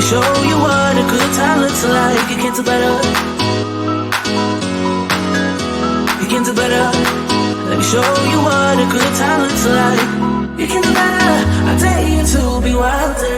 show you what a good time looks like. You can do better. You can do better. Let me show you what a good time looks like. You can do better. I dare you to be wilder.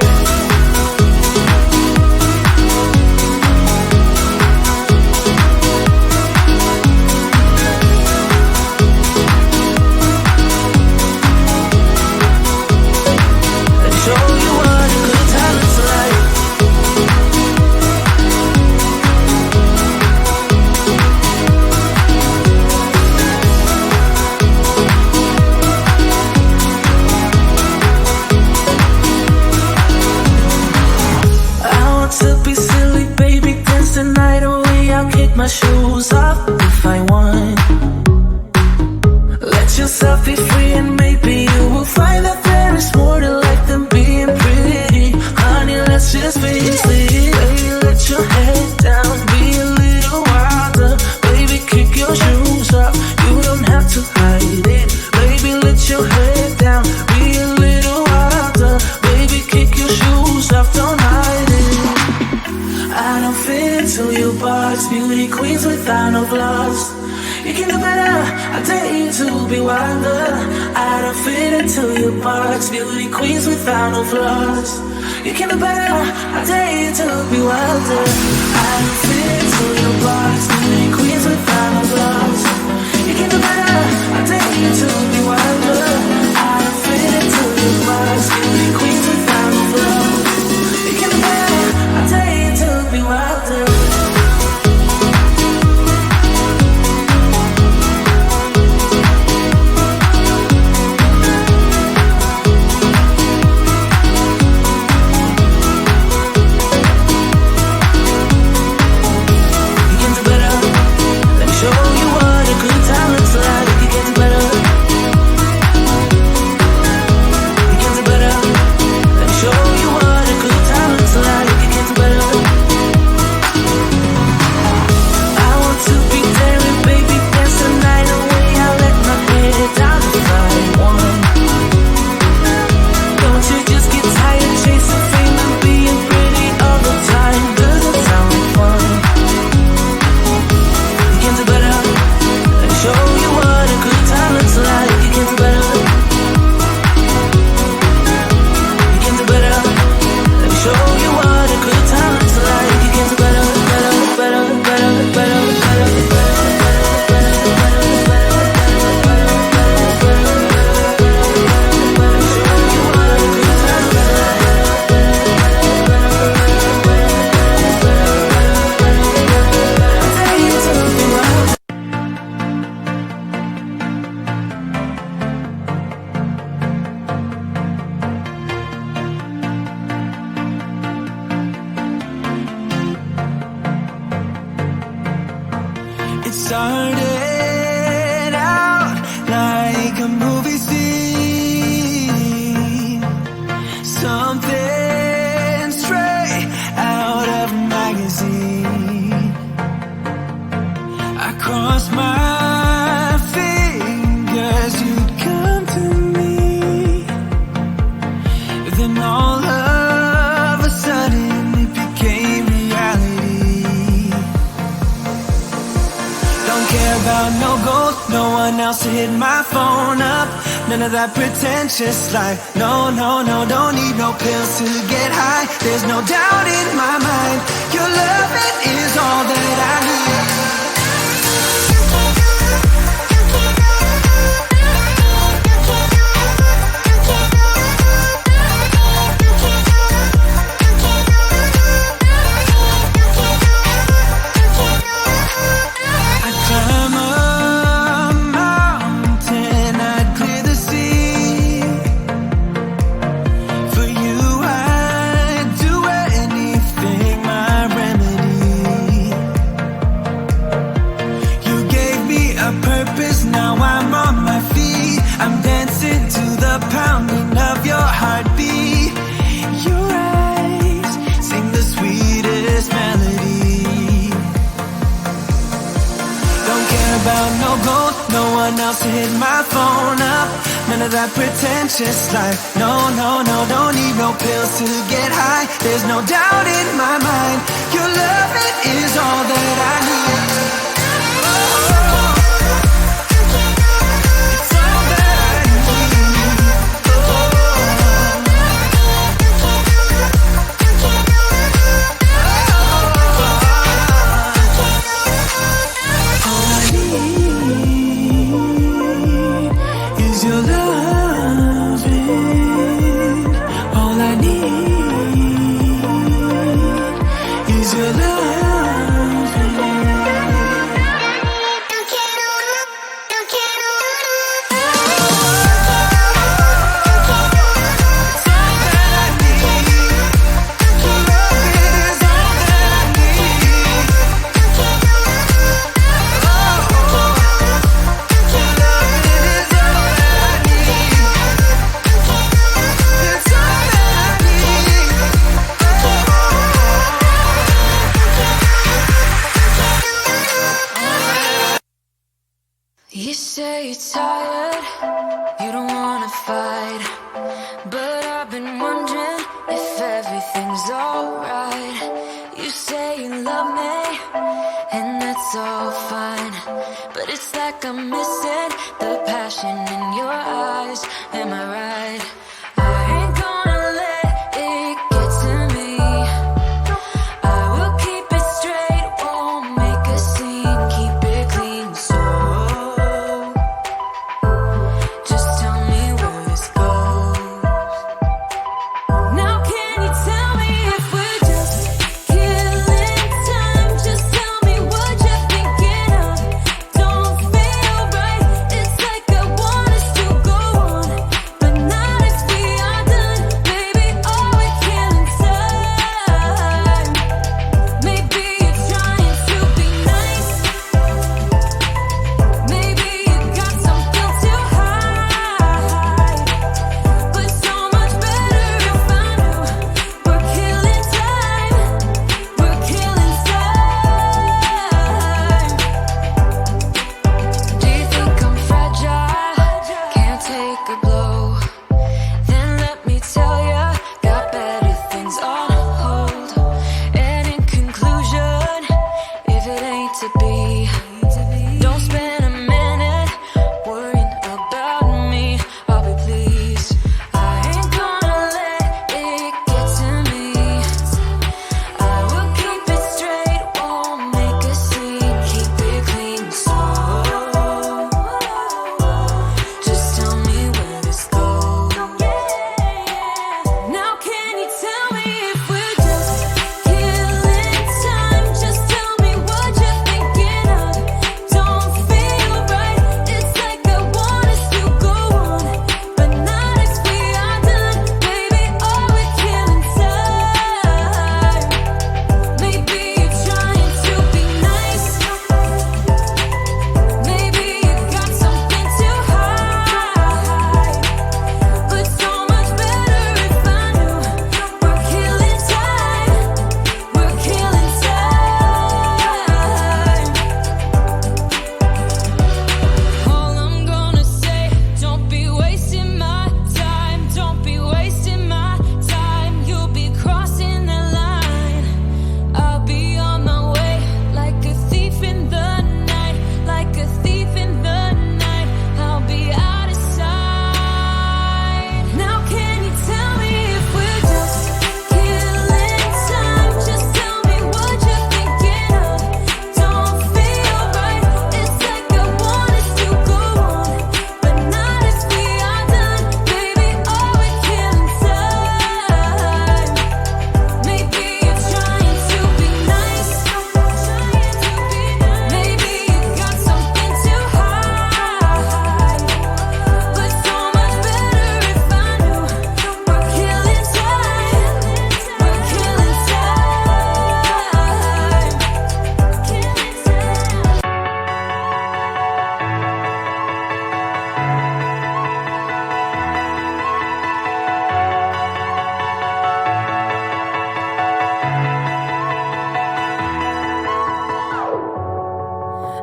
My shoes off if I want. Let yourself be free and maybe you will find that there is more to life than being pretty. Honey, let's just face it. Baby, let your head down, be a little wilder. Baby, kick your shoes off, you don't have to hide it. Baby, let your head down, be a little wilder. Baby, kick your shoes off, don't hide it. I don't fit into your box, beauty queens without no flaws. You can do better, I dare you to be wilder. I don't fit into your box, beauty queens without no flaws. You can do better, I dare you to be wilder. I don't fit into your box, beauty queens without no flaws. You can do better, I dare you to be wilder. I don't fit into your box, beauty queens without no flaws. You can do better, I dare you to be wilder. Started out like a movie scene, something straight out of a magazine. I crossed my fingers you'd come to me, then all of a sudden it became reality. Don't care about no gold, no one else to hit my phone up. None of that pretentious life. No, no, no, don't need no pills to get high. There's no doubt in my mind, your love, it is all that I need. Remedy. about no gold, no one else to hit my phone up. None of that pretentious life. No, no, no, don't need no pills to get high. There's no doubt in my mind. Your love, it is all that I need. You say you're tired, you don't wanna fight, but I've been wondering if everything's alright. You say you love me, and that's all fine, but it's like I'm missing the passion in your eyes. Am I right? I ain't gonna let it get to me. I will keep it straight, won't make a scene, keep it clean. So just tell me where this goes. Now can you tell me if we're just killing time? Just tell me what you're thinking of. Don't feel right. It's like I want us to go on, but not if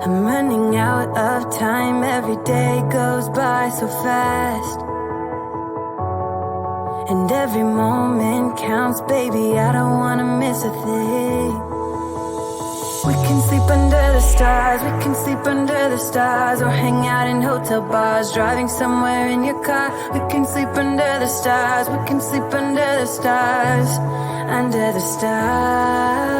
I'm running out of time, every day goes by so fast. And every moment counts, baby, I don't wanna miss a thing. We can sleep under the stars, we can sleep under the stars, or hang out in hotel bars, driving somewhere in your car. We can sleep under the stars, we can sleep under the stars, under the stars.